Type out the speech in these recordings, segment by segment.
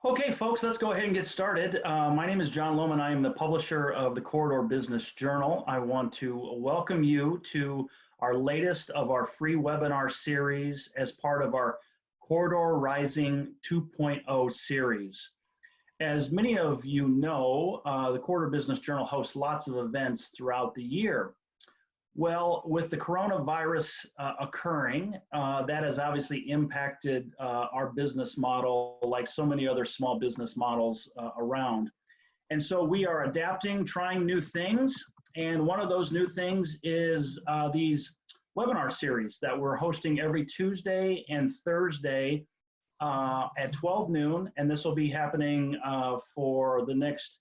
Okay, folks, let's go ahead and get started. My name is John Lohman. I am the publisher of the Corridor Business Journal. I want to welcome you to our latest of our free webinar series as part of our Corridor Rising 2.0 series. As many of you know, the Corridor Business Journal hosts lots of events throughout the year. Well, with the coronavirus occurring, that has obviously impacted our business model like so many other small business models around. And so we are adapting, trying new things. And one of those new things is these webinar series that we're hosting every Tuesday and Thursday at 12 noon. And this will be happening for the next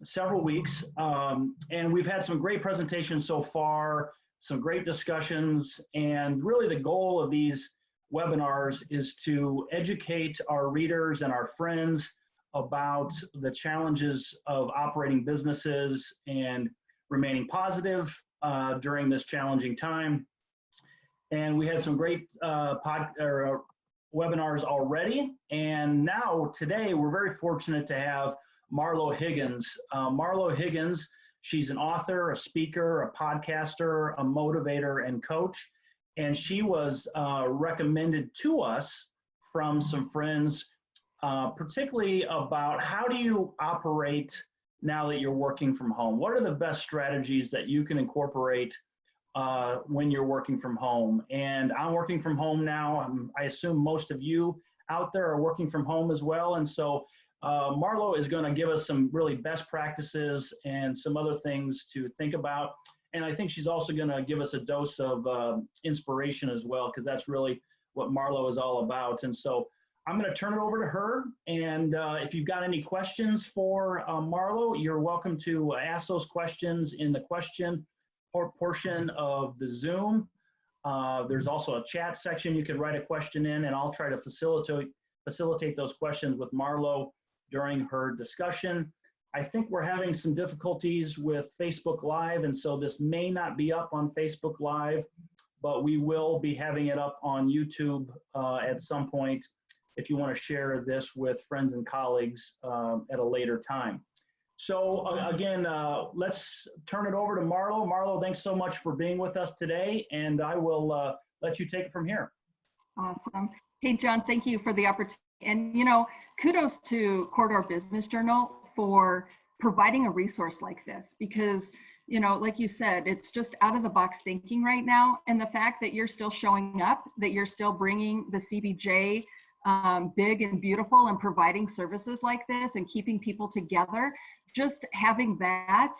several weeks, and we've had some great presentations so far, some great discussions, and really the goal of these webinars is to educate our readers and our friends about the challenges of operating businesses and remaining positive during this challenging time. And we had some great webinars already, and now today we're very fortunate to have Marlo Higgins. Marlo Higgins, she's an author, a speaker, a podcaster, a motivator, and coach. And she was recommended to us from some friends, particularly about how do you operate now that you're working from home? What are the best strategies that you can incorporate when you're working from home? And I'm working from home now. I assume most of you out there are working from home as well. And so Marlo is going to give us some really best practices and some other things to think about. And I think she's also going to give us a dose of inspiration as well, because that's really what Marlo is all about. And so I'm going to turn it over to her. And if you've got any questions for Marlo, you're welcome to ask those questions in the question portion of the Zoom. There's also a chat section you can write a question in, and I'll try to facilitate those questions with Marlo during her discussion. I think we're having some difficulties with Facebook Live, and so this may not be up on Facebook Live, but we will be having it up on YouTube at some point if you want to share this with friends and colleagues at a later time. So again, let's turn it over to Marlo. Marlo, thanks so much for being with us today, and I will let you take it from here. Awesome. Hey, John, thank you for the opportunity. And, you know, kudos to Corridor Business Journal for providing a resource like this, because, you know, like you said, it's just out of the box thinking right now. And the fact that you're still showing up, that you're still bringing the CBJ big and beautiful and providing services like this and keeping people together, just having that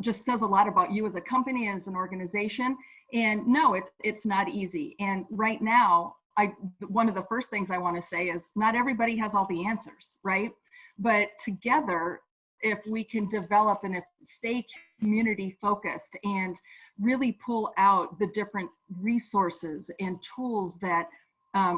just says a lot about you as a company, as an organization. And no, it's not easy. And right now, one of the first things I want to say is not everybody has all the answers, right? But together, if we can develop and stay community focused and really pull out the different resources and tools that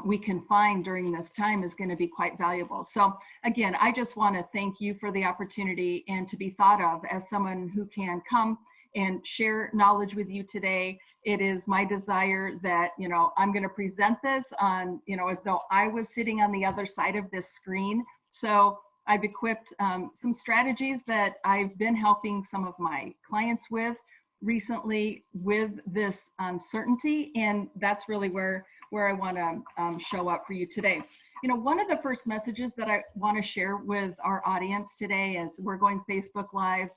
we can find during this time is going to be quite valuable. So again, I just want to thank you for the opportunity and to be thought of as someone who can come and share knowledge with you today. It is my desire that, you know, I'm going to present this on, you know, as though I was sitting on the other side of this screen. So I've equipped some strategies that I've been helping some of my clients with recently with this uncertainty. And that's really where I want to show up for you today. You know, one of the first messages that I want to share with our audience today is we're going Facebook Live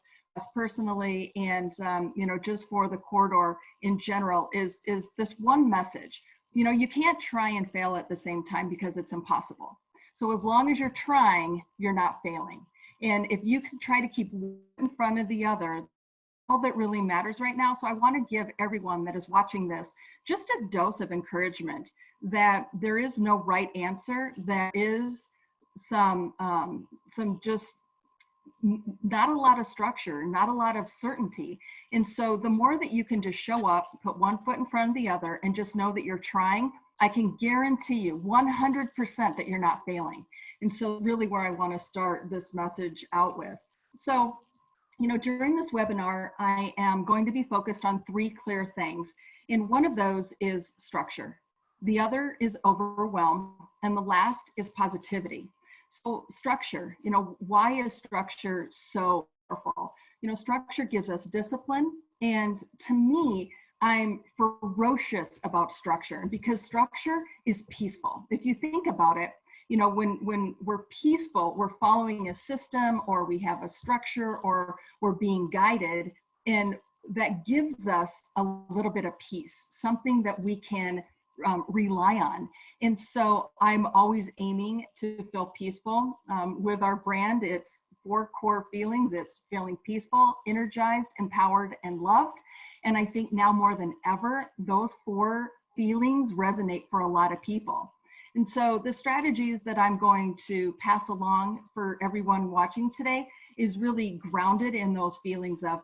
personally, and you know, just for the corridor in general, is this one message. You know, you can't try and fail at the same time because it's impossible. So as long as you're trying, you're not failing. And if you can try to keep one in front of the other, all that really matters right now. So I want to give everyone that is watching this just a dose of encouragement that there is no right answer. There is some just not a lot of structure, not a lot of certainty. And so the more that you can just show up, put one foot in front of the other, and just know that you're trying, I can guarantee you 100% that you're not failing. And so really where I want to start this message out with. So, you know, during this webinar, I am going to be focused on 3 clear things. And one of those is structure. The other is overwhelm. And the last is positivity. So structure, why is structure so powerful? Structure gives us discipline. And to me, I'm ferocious about structure because structure is peaceful. If you think about it, when we're peaceful, we're following a system, or we have a structure, or we're being guided, and that gives us a little bit of peace, something that we can rely on. And so I'm always aiming to feel peaceful. With our brand, it's 4 core feelings. It's feeling peaceful, energized, empowered, and loved. And I think now more than ever, those 4 feelings resonate for a lot of people. And so the strategies that I'm going to pass along for everyone watching today is really grounded in those feelings of,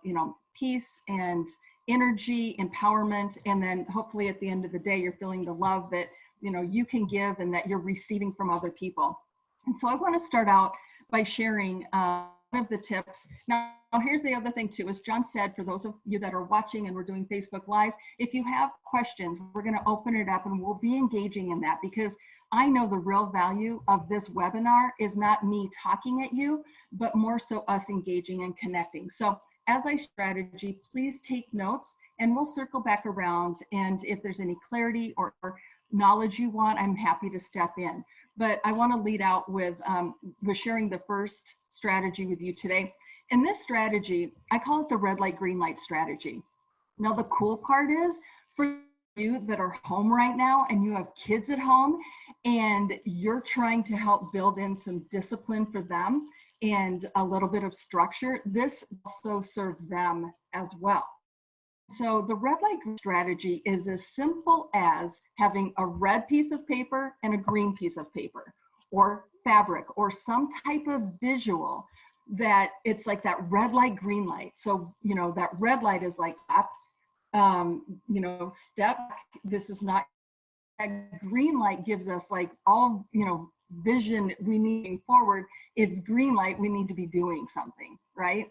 peace and energy, empowerment, and then hopefully at the end of the day, you're feeling the love that, you can give and that you're receiving from other people. And so I want to start out by sharing one of the tips. Now, here's the other thing too, as John said, for those of you that are watching and we're doing Facebook Lives, if you have questions, we're going to open it up and we'll be engaging in that, because I know the real value of this webinar is not me talking at you, but more so us engaging and connecting. So as I strategy, please take notes and we'll circle back around. And if there's any clarity or knowledge you want, I'm happy to step in. But I want to lead out with sharing the first strategy with you today. And this strategy, I call it the red light, green light strategy. Now, the cool part is for you that are home right now and you have kids at home and you're trying to help build in some discipline for them and a little bit of structure, this also serves them as well. So the red light strategy is as simple as having a red piece of paper and a green piece of paper or fabric or some type of visual that it's like that red light, green light. So, that red light is like that, step, this is not, that green light gives us like all, vision we need forward. It's green light, we need to be doing something, right?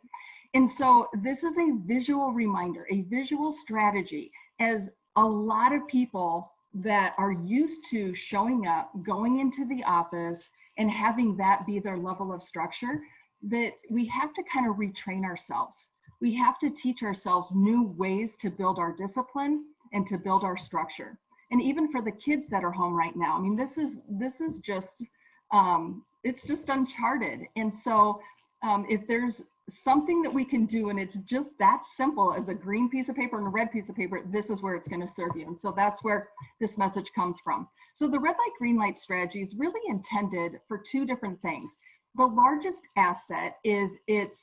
And so this is a visual reminder, a visual strategy, as a lot of people that are used to showing up, going into the office and having that be their level of structure, that we have to kind of retrain ourselves. We have to teach ourselves new ways to build our discipline and to build our structure. And even for the kids that are home right now, I mean, this is just, it's just uncharted. And so if there's something that we can do and it's just that simple as a green piece of paper and a red piece of paper, this is where it's going to serve you. And so that's where this message comes from. So the red light, green light strategy is really intended for 2 different things. The largest asset is it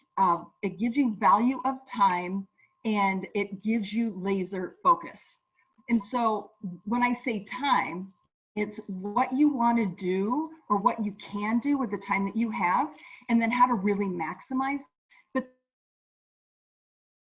gives you value of time and it gives you laser focus. And so when I say time, it's what you want to do or what you can do with the time that you have, and then how to really maximize. But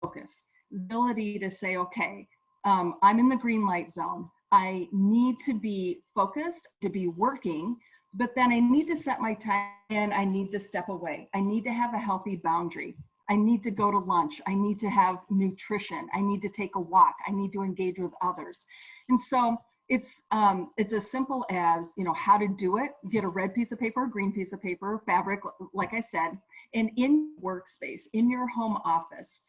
focus, the ability to say, okay, I'm in the green light zone. I need to be focused, to be working, but then I need to set my time and I need to step away. I need to have a healthy boundary. I need to go to lunch. I need to have nutrition. I need to take a walk. I need to engage with others. And so it's as simple as, how to do it. Get a red piece of paper, a green piece of paper, fabric, like I said, and in workspace, in your home office,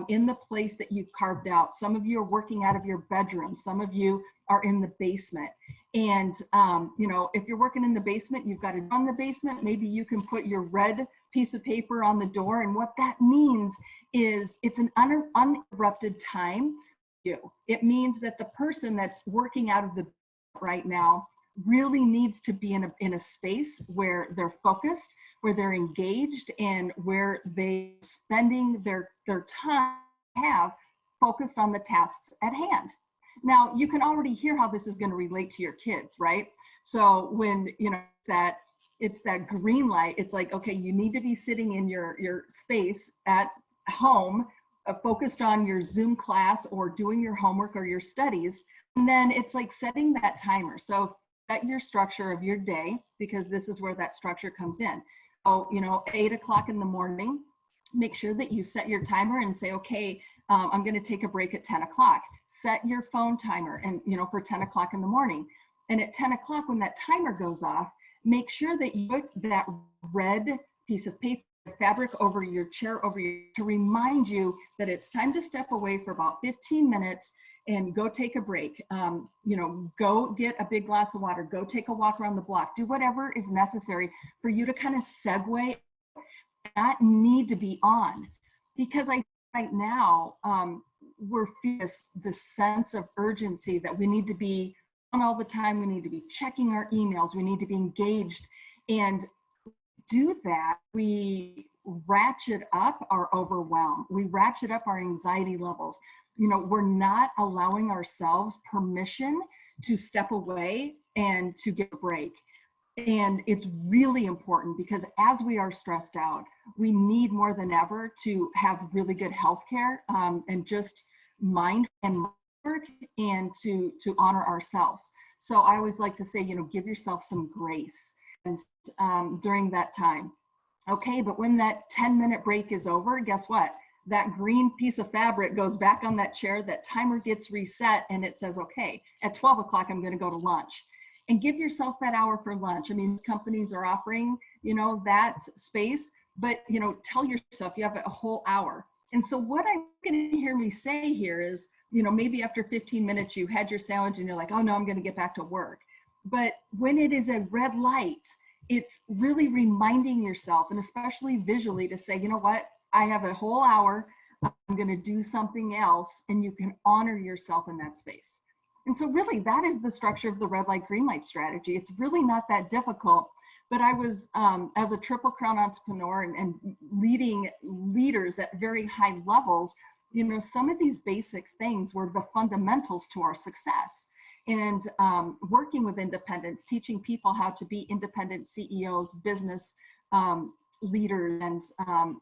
in the place that you've carved out. Some of you are working out of your bedroom. Some of you are in the basement. And, if you're working in the basement, you've got to run the basement. Maybe you can put your red piece of paper on the door. And what that means is it's an uninterrupted time. It means that the person that's working out of the right now really needs to be in a space where they're focused, where they're engaged, and where they're spending their time focused on the tasks at hand. Now, you can already hear how this is going to relate to your kids, right? So when, it's that green light, it's like, okay, you need to be sitting in your space at home, focused on your Zoom class or doing your homework or your studies. And then it's like setting that timer. So set your structure of your day, because this is where that structure comes in. So, 8 o'clock in the morning, make sure that you set your timer and say, okay, I'm going to take a break at 10 o'clock. Set your phone timer and, for 10 o'clock in the morning. And at 10 o'clock, when that timer goes off, make sure that you put that red piece of paper, fabric over your chair, to remind you that it's time to step away for about 15 minutes and go take a break. Go get a big glass of water, go take a walk around the block, do whatever is necessary for you to kind of segue, not need to be on. Because right now, we're feeling this sense of urgency that we need to be on all the time, we need to be checking our emails, we need to be engaged, and do that, we ratchet up our overwhelm, we ratchet up our anxiety levels. We're not allowing ourselves permission to step away and to get a break. And it's really important because as we are stressed out, we need more than ever to have really good health care, and just mind and work, and to honor ourselves. So I always like to say, give yourself some grace and during that time. Okay, but when that 10-minute break is over, guess what? That green piece of fabric goes back on that chair, that timer gets reset, and it says, okay, at 12 o'clock, I'm going to go to lunch. And give yourself that hour for lunch. I mean, companies are offering, that space, but, tell yourself you have a whole hour. And so what I'm going to hear me say here is, maybe after 15 minutes, you had your sandwich and you're like, oh no, I'm going to get back to work. But when it is a red light, it's really reminding yourself, and especially visually, to say, you know what, I have a whole hour, I'm going to do something else, and you can honor yourself in that space. And so really that is the structure of the red light, green light strategy. It's really not that difficult, but I was, as a Triple Crown entrepreneur and leading leaders at very high levels, some of these basic things were the fundamentals to our success. And working with independents, teaching people how to be independent CEOs, business leaders,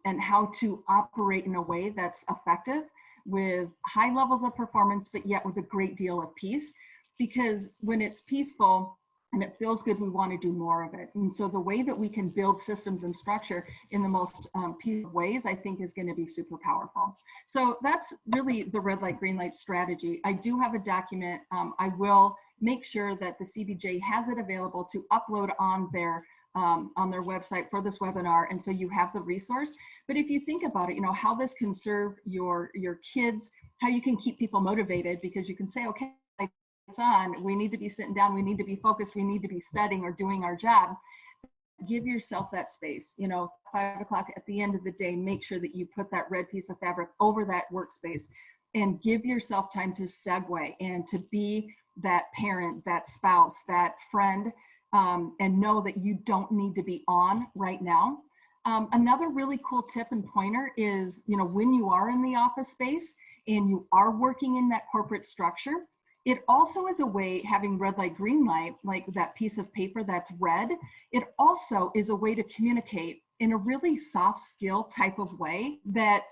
and how to operate in a way that's effective with high levels of performance, but yet with a great deal of peace. Because when it's peaceful and it feels good, we want to do more of it. And so the way that we can build systems and structure in the most peaceful ways, I think, is going to be super powerful. So that's really the red light, green light strategy. I do have a document. I will make sure that the CBJ has it available to upload on their website for this webinar, and so you have the resource. But if you think about it, how this can serve your kids, how you can keep people motivated, because you can say, okay, it's on, we need to be sitting down, we need to be focused, we need to be studying or doing our job. Give yourself that space. 5 o'clock at the end of the day, make sure that you put that red piece of fabric over that workspace, and give yourself time to segue and to be that parent, that spouse, that friend, and know that you don't need to be on right now. Another really cool tip and pointer is, when you are in the office space and you are working in that corporate structure, it also is a way, having red light, green light, like that piece of paper that's red, it also is a way to communicate in a really soft skill type of way that,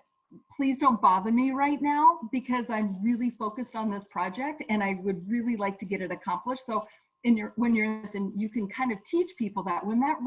please don't bother me right now because I'm really focused on this project and I would really like to get it accomplished. So when you're in this, and you can kind of teach people that when that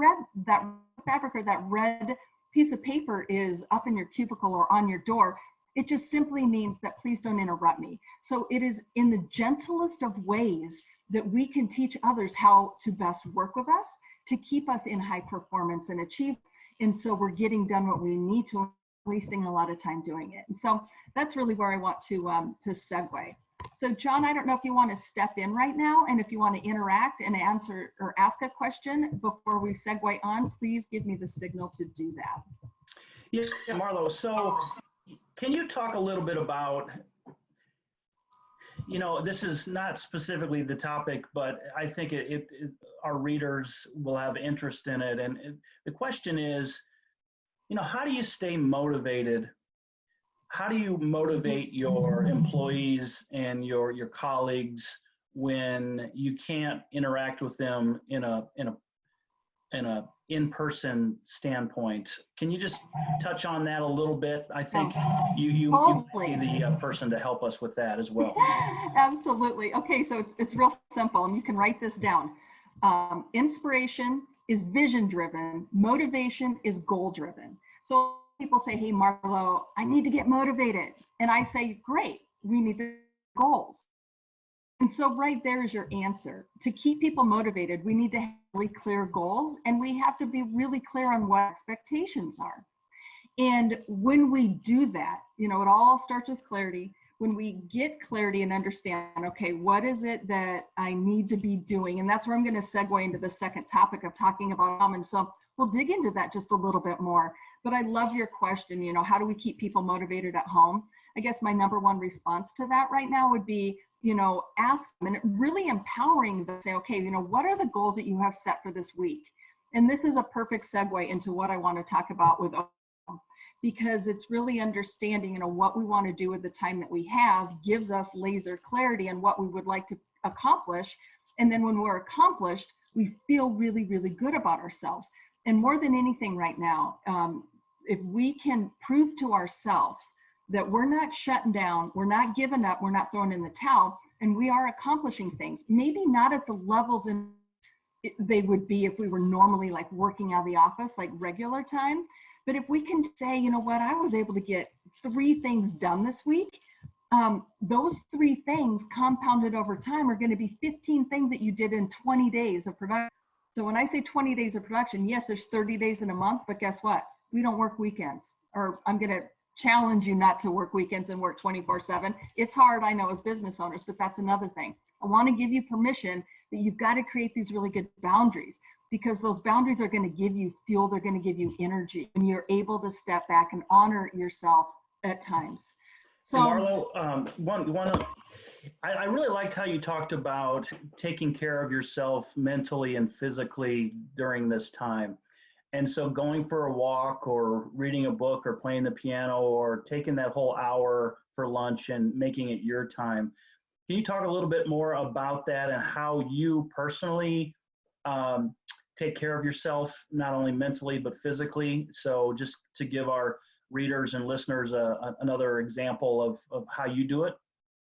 fabric or that red piece of paper is up in your cubicle or on your door, it just simply means that please don't interrupt me. So it is in the gentlest of ways that we can teach others how to best work with us to keep us in high performance and achieve. And so we're getting done what we need to, wasting a lot of time doing it. And so that's really where I want to segue. So John, I don't know if you want to step in right now, and if you want to interact and answer or ask a question before we segue on, please give me the signal to do that. Yeah, Marlo, so can you talk a little bit about, this is not specifically the topic, but I think our readers will have interest in it. And the question is, how do you stay motivated? How do you motivate your employees and your colleagues when you can't interact with them in a in-person standpoint? Can you just touch on that a little bit? I think you be the person to help us with that as well. Absolutely. Okay, so it's real simple, and you can write this down. Inspiration is vision driven. Motivation is goal driven. So people say, hey, Marlo, I need to get motivated. And I say, great, we need to goals. And so right there is your answer. To keep people motivated, we need to have really clear goals, and we have to be really clear on what expectations are. And when we do that, it all starts with clarity. When we get clarity and understand, okay, what is it that I need to be doing? And that's where I'm going to segue into the second topic of talking about home. And so we'll dig into that just a little bit more. But I love your question, how do we keep people motivated at home? I guess my number one response to that right now would be, ask them, and really empowering them to say, okay, what are the goals that you have set for this week? And this is a perfect segue into what I want to talk about with Overwhelm, because it's really understanding, what we want to do with the time that we have gives us laser clarity on what we would like to accomplish. And then when we're accomplished, we feel really, really good about ourselves. And more than anything right now, if we can prove to ourselves that we're not shutting down, we're not giving up, we're not throwing in the towel, and we are accomplishing things, maybe not at the levels they would be if we were normally like working out of the office, like regular time. But if we can say, I was able to get 3 things done this week, those 3 things compounded over time are going to be 15 things that you did in 20 days of production. So when I say 20 days of production, yes, there's 30 days in a month, but guess what? We don't work weekends. Or I'm going to challenge you not to work weekends and work 24/7. It's hard, I know, as business owners, but that's another thing. I want to give you permission that you've got to create these really good boundaries, because those boundaries are going to give you fuel. They're going to give you energy, and you're able to step back and honor yourself at times. So Marlo, I really liked how you talked about taking care of yourself mentally and physically during this time. And so going for a walk or reading a book or playing the piano or taking that whole hour for lunch and making it your time. Can you talk a little bit more about that and how you personally take care of yourself, not only mentally, but physically? So just to give our readers and listeners another example of how you do it.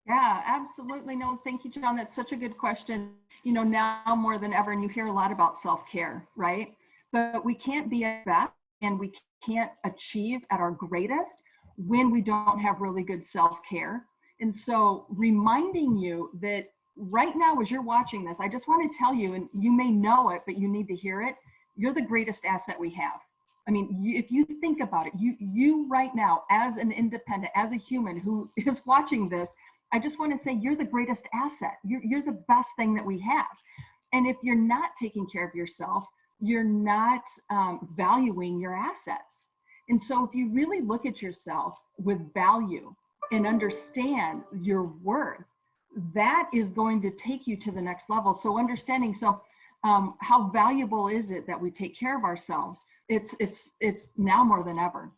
Yeah, absolutely. No, thank you, John. That's such a good question. Now more than ever, and you hear a lot about self-care, right? But we can't be at best and we can't achieve at our greatest when we don't have really good self-care. And so reminding you that right now, as you're watching this, I just want to tell you, and you may know it, but you need to hear it, you're the greatest asset we have. I mean, if you think about it, you right now, as an independent, as a human who is watching this, I just want to say you're the greatest asset. You're the best thing that we have. And if you're not taking care of yourself, you're not valuing your assets. And so if you really look at yourself with value and understand your worth, that is going to take you to the next level. So understanding, how valuable is it that we take care of ourselves? It's now more than ever.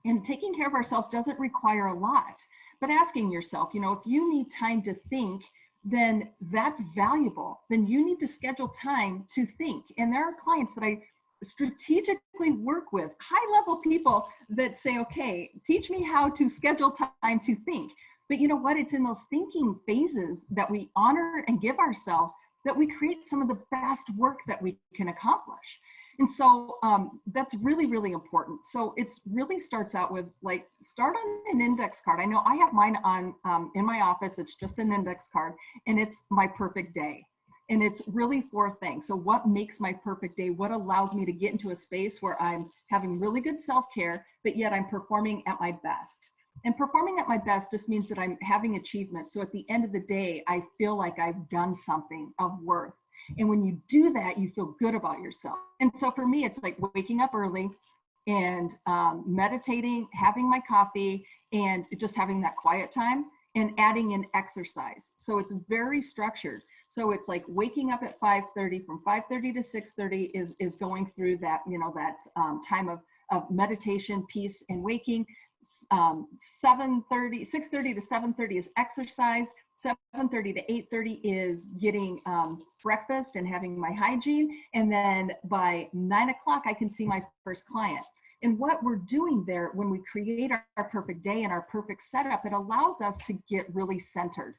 And taking care of ourselves doesn't require a lot, but asking yourself, if you need time to think, then that's valuable. Then you need to schedule time to think. And there are clients that I strategically work with, high-level people that say, okay, teach me how to schedule time to think. But you know what? It's in those thinking phases that we honor and give ourselves that we create some of the best work that we can accomplish. And so that's really, really important. So it really starts out with start on an index card. I know I have mine on in my office. It's just an index card, and it's my perfect day. And it's really 4 things. So what makes my perfect day? What allows me to get into a space where I'm having really good self-care, but yet I'm performing at my best. And performing at my best just means that I'm having achievement. So at the end of the day, I feel like I've done something of worth. And when you do that, you feel good about yourself. And so for me, it's like waking up early and meditating, having my coffee, and just having that quiet time, and adding in exercise. So it's very structured. So it's like waking up at 5:30, from 5:30 to 6:30 is going through that, time of meditation, peace, and waking. 6:30 to 7:30 is exercise. 7:30 to 8:30 is getting breakfast and having my hygiene. And then by 9 o'clock, I can see my first client. And what we're doing there, when we create our perfect day and our perfect setup, it allows us to get really centered.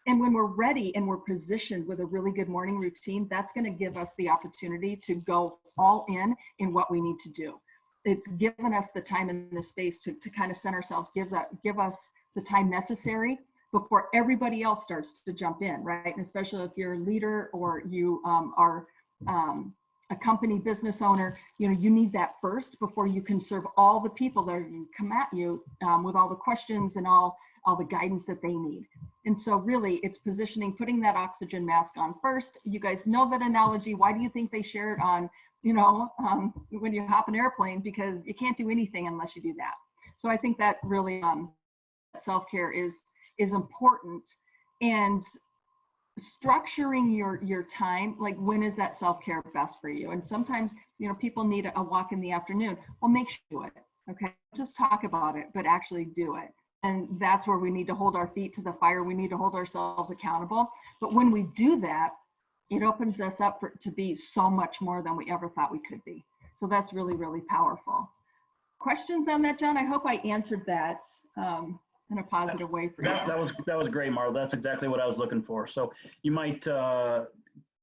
And when we're ready and we're positioned with a really good morning routine, that's going to give us the opportunity to go all in what we need to do. It's given us the time and the space to kind of center ourselves, give us the time necessary before everybody else starts to jump in, right? And especially if you're a leader or you are a company business owner, you know, you need that first before you can serve all the people that are going to come at you with all the questions and all the guidance that they need. And so really it's positioning, putting that oxygen mask on first. You guys know that analogy. Why do you think they share it on, you know, when you hop an airplane? Because you can't do anything unless you do that. So I think that really self-care is important. And structuring your time, like when is that self-care best for you? And sometimes, you know, people need a walk in the afternoon. Well, make sure you do it, okay? Just talk about it, but actually do it. And that's where we need to hold our feet to the fire. We need to hold ourselves accountable. But when we do that, it opens us up to be so much more than we ever thought we could be. So that's really, really powerful. Questions on that, John? I hope I answered that in a positive way for you. That was great, Marlo. That's exactly what I was looking for. So you might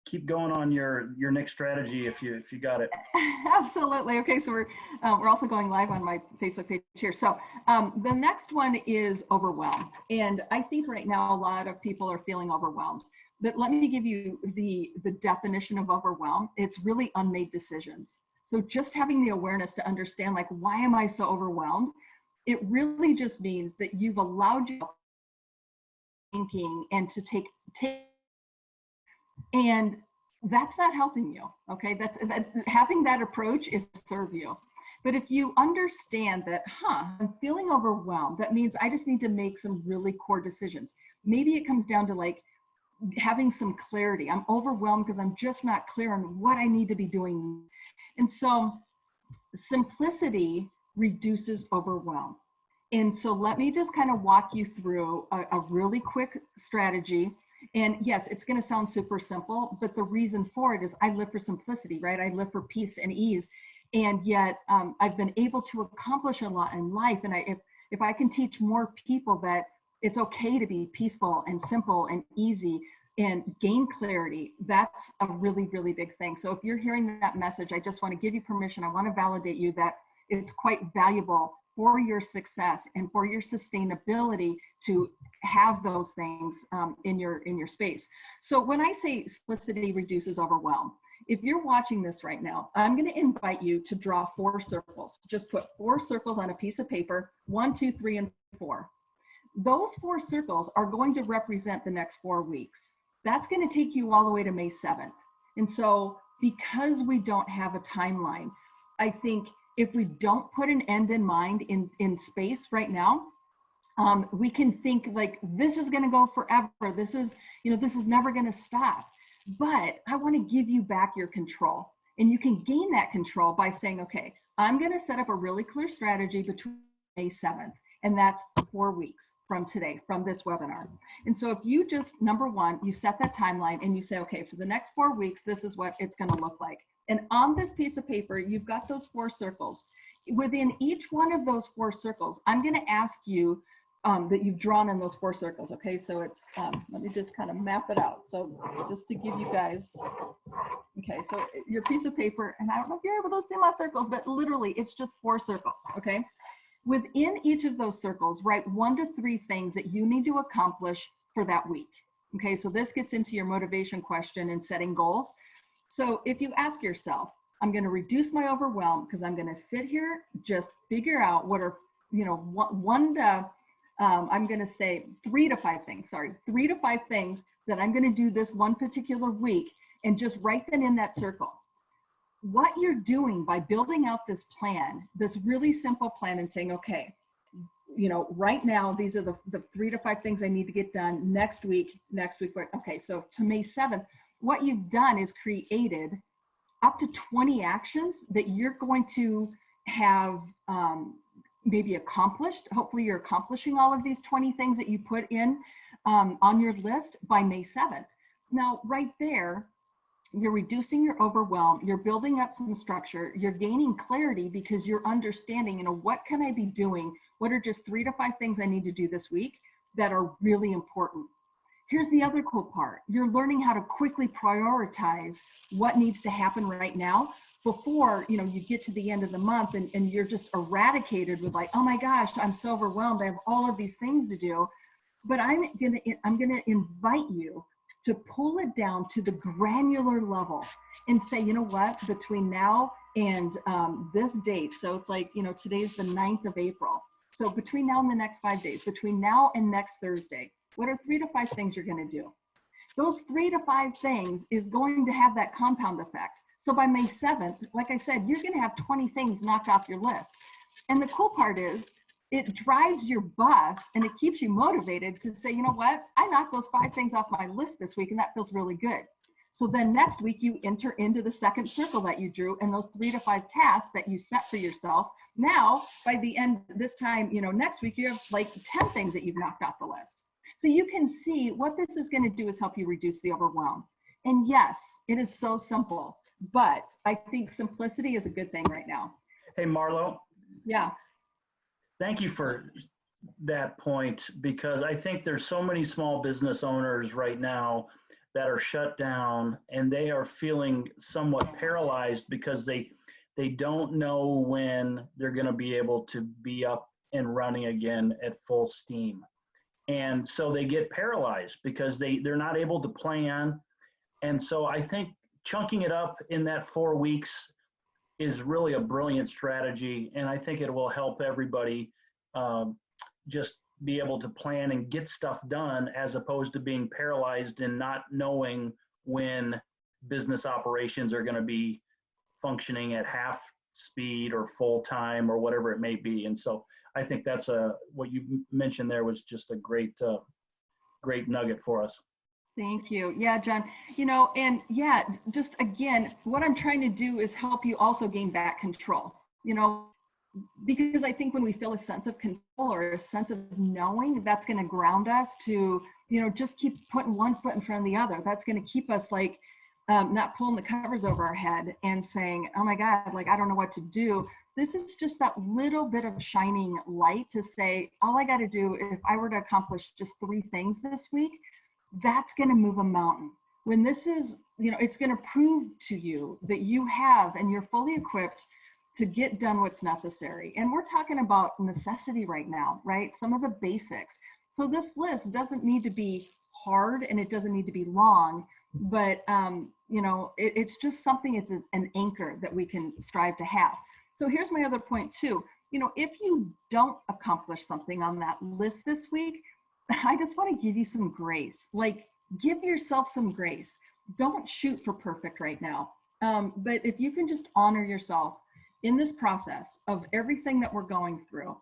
keep going on your next strategy if you got it. Absolutely. Okay, so we're also going live on my Facebook page here. So the next one is overwhelm, and I think right now a lot of people are feeling overwhelmed. But let me give you the definition of overwhelm. It's really unmade decisions. So just having the awareness to understand, like, why am I so overwhelmed? It really just means that you've allowed your thinking and to take, and that's not helping you. Okay, that's having that approach is to serve you. But if you understand that, I'm feeling overwhelmed, that means I just need to make some really core decisions. Maybe it comes down to like having some clarity. I'm overwhelmed because I'm just not clear on what I need to be doing. And so simplicity reduces overwhelm. And so let me just kind of walk you through a really quick strategy. And yes, it's going to sound super simple, but the reason for it is I live for simplicity, right? I live for peace and ease. And yet I've been able to accomplish a lot in life. And if I can teach more people that it's okay to be peaceful and simple and easy and gain clarity, that's a really, really big thing. So if you're hearing that message, I just want to give you permission. I want to validate you that it's quite valuable for your success and for your sustainability to have those things in your space. So when I say simplicity reduces overwhelm, if you're watching this right now, I'm going to invite you to draw 4 circles. Just put 4 circles on a piece of paper, 1, 2, 3, and 4. Those 4 circles are going to represent the next 4 weeks. That's going to take you all the way to May 7th. And so because we don't have a timeline, I think if we don't put an end in mind in space right now, we can think like this is going to go forever. This is never going to stop. But I want to give you back your control. And you can gain that control by saying, okay, I'm going to set up a really clear strategy between May 7th. And that's 4 weeks from today, from this webinar. And so if you just, number one, you set that timeline and you say, okay, for the next 4 weeks, this is what it's going to look like. And on this piece of paper, you've got those 4 circles. Within each one of those 4 circles, I'm going to ask you that you've drawn in those 4 circles. Okay, so it's, let me just kind of map it out. So just to give you guys, okay, so your piece of paper, and I don't know if you're able to see my circles, but literally it's just 4 circles, okay? Within each of those circles, write 1 to 3 things that you need to accomplish for that week. Okay, so this gets into your motivation question and setting goals. So if you ask yourself, I'm going to reduce my overwhelm because I'm going to sit here, just figure out what are, I'm going to say 3 to 5 things, 3 to 5 things that I'm going to do this one particular week, and just write them in that circle. What you're doing by building out this plan, this really simple plan, and saying, okay, right now, these are the 3 to 5 things I need to get done next week. Okay, so to May 7th, what you've done is created up to 20 actions that you're going to have maybe accomplished. Hopefully you're accomplishing all of these 20 things that you put in on your list by May 7th. Now, right there, you're reducing your overwhelm, you're building up some structure, you're gaining clarity because you're understanding, what can I be doing? What are just 3 to 5 things I need to do this week that are really important? Here's the other cool part. You're learning how to quickly prioritize what needs to happen right now before, you get to the end of the month and you're just eradicated with like, oh my gosh, I'm so overwhelmed. I have all of these things to do. but I'm gonna invite you to pull it down to the granular level and say, you know what, between now and this date, so it's like, you know, today's the 9th of April. So between now and the next 5 days, between now and next Thursday, what are 3 to 5 things you're gonna do? Those 3 to 5 things is going to have that compound effect. So by May 7th, like I said, you're gonna have 20 things knocked off your list. And the cool part is, it drives your bus and it keeps you motivated to say, you know what, I knocked those 5 things off my list this week and that feels really good. So then next week you enter into the second circle that you drew, and those 3 to 5 tasks that you set for yourself. Now, by the end this time, you know, next week you have like 10 things that you've knocked off the list. So you can see what this is going to do is help you reduce the overwhelm. And yes, it is so simple, but I think simplicity is a good thing right now. Hey, Marlo. Yeah. Thank you for that point, because I think there's so many small business owners right now that are shut down and they are feeling somewhat paralyzed because they don't know when they're going to be able to be up and running again at full steam. And so they get paralyzed because they're not able to plan. And so I think chunking it up in that 4 weeks is really a brilliant strategy, and I think it will help everybody just be able to plan and get stuff done, as opposed to being paralyzed and not knowing when business operations are going to be functioning at half speed or full time or whatever it may be. And so I think that's what you mentioned there was just a great nugget for us. Thank you. Yeah, John, you know, and yeah, just again, what I'm trying to do is help you also gain back control, you know, because I think when we feel a sense of control or a sense of knowing, that's going to ground us to, you know, just keep putting one foot in front of the other. That's going to keep us like not pulling the covers over our head and saying, oh my God, like, I don't know what to do. This is just that little bit of shining light to say, all I got to do, if I were to accomplish just 3 things this week, that's going to move a mountain. When this is, you know, it's going to prove to you that you have and you're fully equipped to get done what's necessary. And we're talking about necessity right now, right? Some of the basics. So this list doesn't need to be hard and it doesn't need to be long, but you know, it's just something, it's an anchor that we can strive to have. So here's my other point too. You know, if you don't accomplish something on that list this week, I just want to give you some grace. Like, give yourself some grace. Don't shoot for perfect right now. But if you can just honor yourself in this process of everything that we're going through,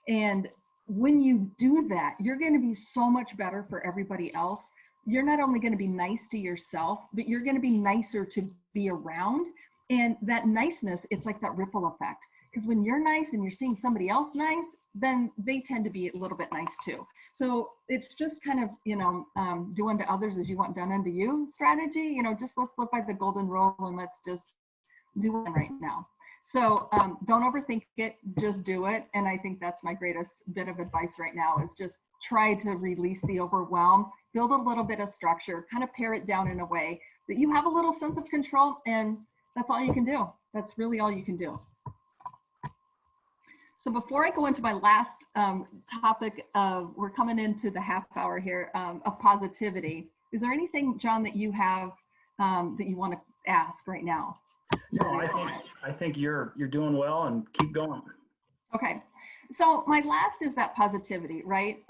and when you do that, you're going to be so much better for everybody else. You're not only going to be nice to yourself, but you're going to be nicer to be around. And that niceness, it's like that ripple effect. Because when you're nice and you're seeing somebody else nice, then they tend to be a little bit nice too. So it's just kind of, you know, do unto others as you want done unto you strategy. You know, just let's live by the golden rule and let's just do it right now. So don't overthink it, just do it. And I think that's my greatest bit of advice right now, is just try to release the overwhelm, build a little bit of structure, kind of pare it down in a way that you have a little sense of control, and that's all you can do. That's really all you can do. So before I go into my last topic of, we're coming into the half hour here, of positivity, is there anything, John, that you have that you want to ask right now? No, I think you're doing well, and keep going. Okay, so my last is that positivity, right?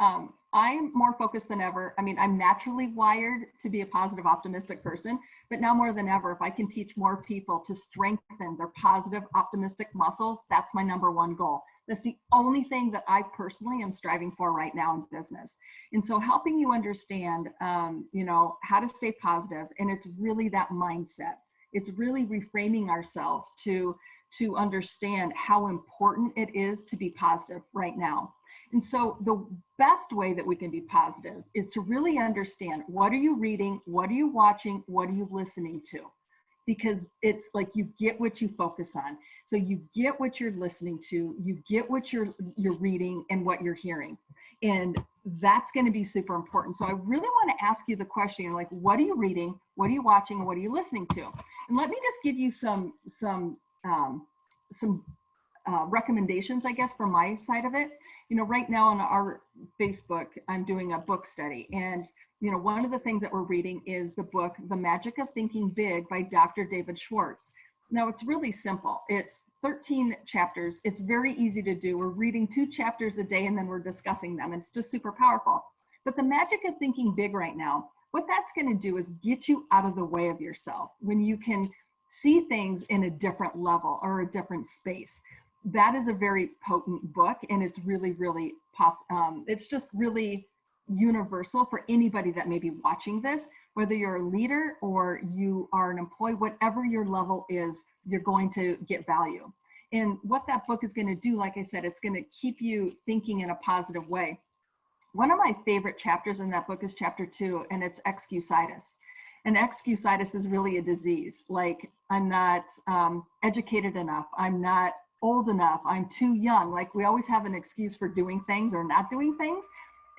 I'm more focused than ever. I mean, I'm naturally wired to be a positive, optimistic person, but now more than ever, if I can teach more people to strengthen their positive, optimistic muscles, that's my #1 goal. That's the only thing that I personally am striving for right now in business. And so helping you understand, you know, how to stay positive, and it's really that mindset. It's really reframing ourselves to understand how important it is to be positive right now. And so the best way that we can be positive is to really understand, what are you reading? What are you watching? What are you listening to? Because it's like you get what you focus on. So you get what you're listening to, you get what you're reading and what you're hearing. And that's going to be super important. So I really want to ask you the question, like, what are you reading? What are you watching? And what are you listening to? And let me just give you some recommendations, I guess, from my side of it. You know, right now on our Facebook, I'm doing a book study. And, you know, one of the things that we're reading is the book, The Magic of Thinking Big by Dr. David Schwartz. Now, it's really simple. It's 13 chapters. It's very easy to do. We're reading 2 chapters a day and then we're discussing them. And it's just super powerful. But the magic of thinking big right now, what that's going to do is get you out of the way of yourself. When you can see things in a different level or a different space, that is a very potent book. And it's really, really, it's just really universal for anybody that may be watching this, whether you're a leader or you are an employee, whatever your level is, you're going to get value. And what that book is going to do, like I said, it's going to keep you thinking in a positive way. One of my favorite chapters in that book is chapter 2, and it's excusitis. And excusitis is really a disease. Like, I'm not educated enough. I'm not old enough. I'm too young. Like, we always have an excuse for doing things or not doing things.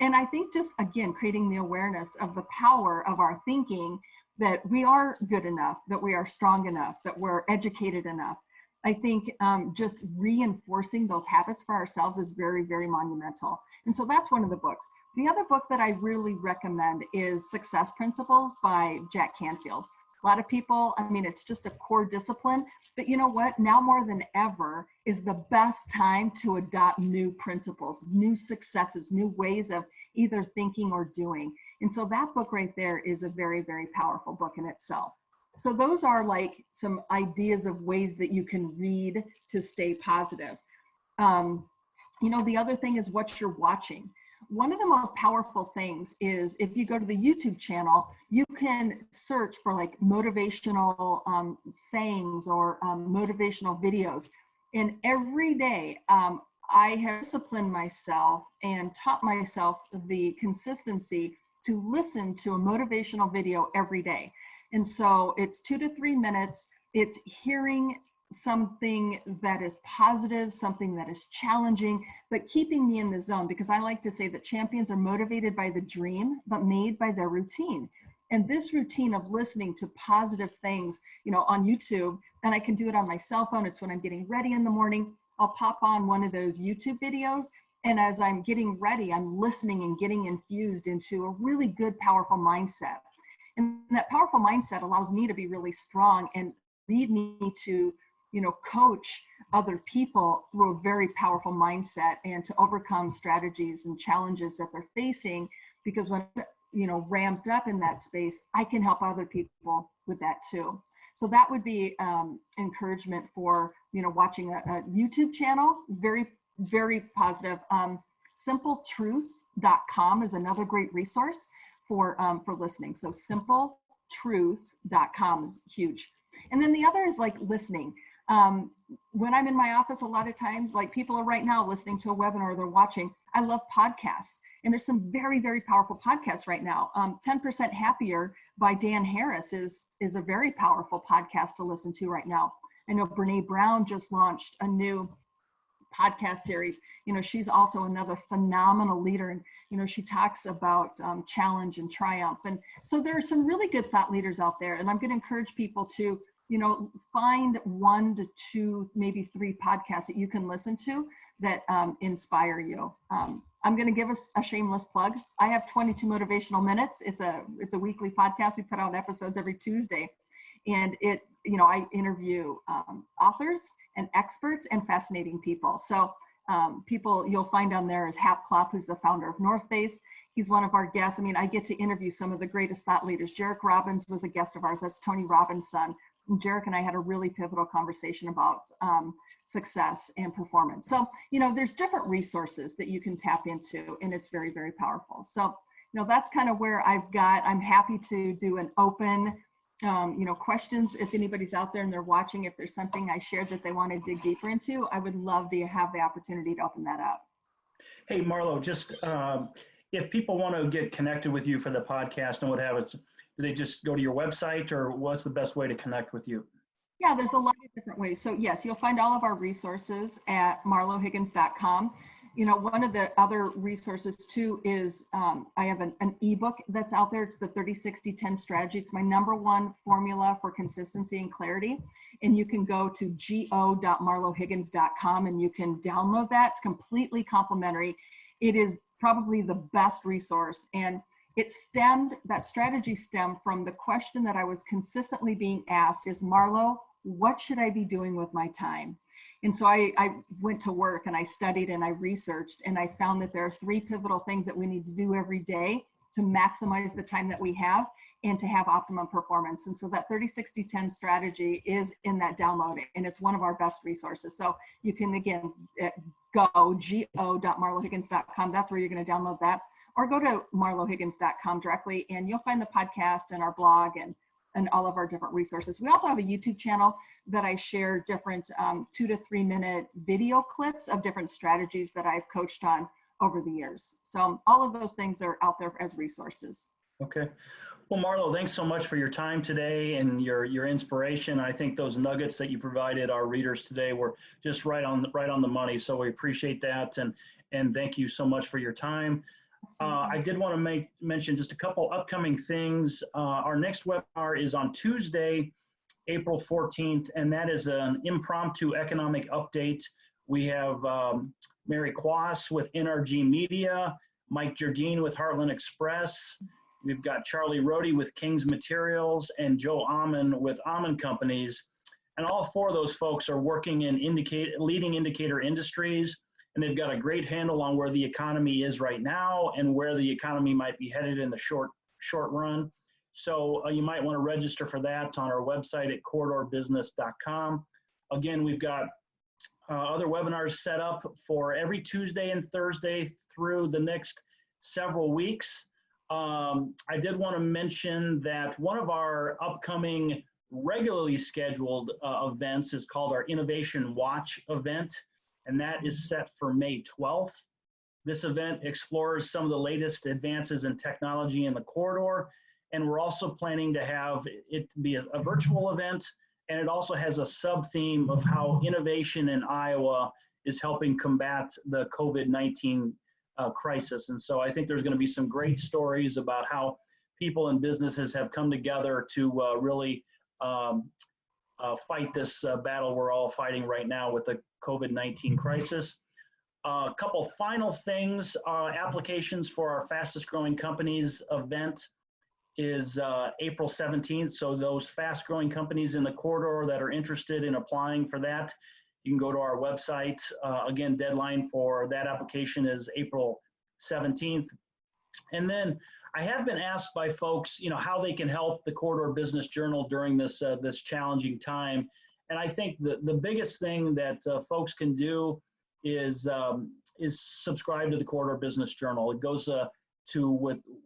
And I think just, again, creating the awareness of the power of our thinking, that we are good enough, that we are strong enough, that we're educated enough. I think just reinforcing those habits for ourselves is very, very monumental. And so that's one of the books. The other book that I really recommend is Success Principles by Jack Canfield. A lot of people, I mean, it's just a core discipline, but you know what? Now more than ever is the best time to adopt new principles, new successes, new ways of either thinking or doing. And so that book right there is a very, very powerful book in itself. So those are like some ideas of ways that you can read to stay positive. You know, the other thing is what you're watching. One of the most powerful things is if you go to the YouTube channel, you can search for like motivational sayings or motivational videos. And every day I have disciplined myself and taught myself the consistency to listen to a motivational video every day. And so it's 2 to 3 minutes. It's hearing something that is positive, something that is challenging, but keeping me in the zone, because I like to say that champions are motivated by the dream, but made by their routine. And this routine of listening to positive things, you know, on YouTube, and I can do it on my cell phone. It's when I'm getting ready in the morning. I'll pop on one of those YouTube videos. And as I'm getting ready, I'm listening and getting infused into a really good, powerful mindset. And that powerful mindset allows me to be really strong and lead me to, you know, coach other people through a very powerful mindset and to overcome strategies and challenges that they're facing. Because when, you know, ramped up in that space, I can help other people with that too. So that would be encouragement for, you know, watching a YouTube channel. Very, very positive. Simpletruths.com is another great resource for listening. So simpletruths.com is huge. And then the other is like listening. When I'm in my office, a lot of times, like people are right now listening to a webinar, they're watching. I love podcasts. And there's some very, very powerful podcasts right now. 10% Happier by Dan Harris is a very powerful podcast to listen to right now. I know Brene Brown just launched a new podcast series. You know, she's also another phenomenal leader. And, you know, she talks about challenge and triumph. And so there are some really good thought leaders out there. And I'm going to encourage people to, you know, find 1 to 2, maybe 3 podcasts that you can listen to that inspire you. I'm going to give us a shameless plug. I have 22 Motivational Minutes. It's a weekly podcast. We put out episodes every Tuesday. And it, you know, I interview authors and experts and fascinating people. So people you'll find on there is Hap Klopp, who's the founder of North Face. He's one of our guests. I mean, I get to interview some of the greatest thought leaders. Jarek Robbins was a guest of ours. That's Tony Robbins' son. And Jarek and I had a really pivotal conversation about success and performance. So, you know, there's different resources that you can tap into, and it's very, very powerful. So, you know, that's kind of where I'm happy to do an open, you know, questions. If anybody's out there and they're watching, if there's something I shared that they want to dig deeper into, I would love to have the opportunity to open that up. Hey, Marlo, just if people want to get connected with you for the podcast and what have it, do they just go to your website, or what's the best way to connect with you? Yeah, there's a lot of different ways. So yes, you'll find all of our resources at marlohiggins.com. You know, one of the other resources too is I have an ebook that's out there. It's the 30-60-10 strategy. It's my #1 formula for consistency and clarity. And you can go to go.marlohiggins.com and you can download that. It's completely complimentary. It is probably the best resource. And that strategy stemmed from the question that I was consistently being asked is, Marlo, what should I be doing with my time? And so I went to work and I studied and I researched, and I found that there are 3 pivotal things that we need to do every day to maximize the time that we have and to have optimum performance. And so that 30-60-10 strategy is in that download, and it's one of our best resources. So you can, again, go go.marlohiggins.com. That's where you're going to download that, or go to marlohiggins.com directly, and you'll find the podcast and our blog and all of our different resources. We also have a YouTube channel that I share different 2 to 3 minute video clips of different strategies that I've coached on over the years. So all of those things are out there as resources. Okay. Well, Marlo, thanks so much for your time today and your inspiration. I think those nuggets that you provided our readers today were just right on the money. So we appreciate that, and thank you so much for your time. I did want to mention just a couple upcoming things. Our next webinar is on Tuesday, April 14th, and that is an impromptu economic update. We have Mary Quass with NRG Media, Mike Jardine with Heartland Express. We've got Charlie Rohde with King's Materials and Joe Amon with Amon Companies. And all 4 of those folks are working in leading indicator industries. And they've got a great handle on where the economy is right now and where the economy might be headed in the short run. So you might want to register for that on our website at corridorbusiness.com. Again, we've got other webinars set up for every Tuesday and Thursday through the next several weeks. I did want to mention that one of our upcoming regularly scheduled events is called our Innovation Watch event, and that is set for May 12th. This event explores some of the latest advances in technology in the corridor, and we're also planning to have it be a virtual event, and it also has a sub-theme of how innovation in Iowa is helping combat the COVID-19 crisis. And so I think there's going to be some great stories about how people and businesses have come together to really fight this battle we're all fighting right now with the COVID-19 crisis. A couple final things. Applications for our fastest growing companies event is April 17th. So those fast growing companies in the corridor that are interested in applying for that, you can go to our website. Again, deadline for that application is April 17th. And then I have been asked by folks, how they can help the Corridor Business Journal during this this challenging time. And I think the biggest thing that folks can do is subscribe to the Corridor Business Journal. It goes to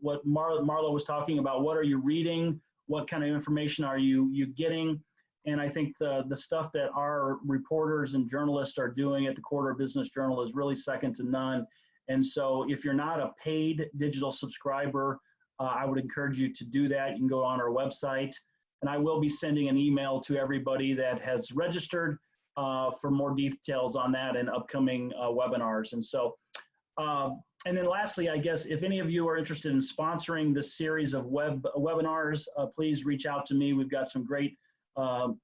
what Marlo was talking about. What are you reading? What kind of information are you getting? And I think the stuff that our reporters and journalists are doing at the Corridor Business Journal is really second to none. And so if you're not a paid digital subscriber, I would encourage you to do that. You can go on our website, and I will be sending an email to everybody that has registered for more details on that and upcoming webinars. And so, and then lastly, I guess if any of you are interested in sponsoring this series of webinars, please reach out to me. We've got some great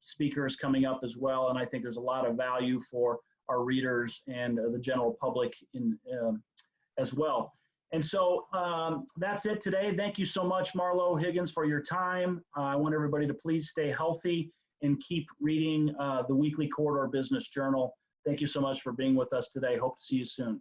speakers coming up as well, and I think there's a lot of value for our readers and the general public as well. And so that's it today. Thank you so much, Marlo Higgins, for your time. I want everybody to please stay healthy and keep reading the weekly Corridor Business Journal. Thank you so much for being with us today. Hope to see you soon.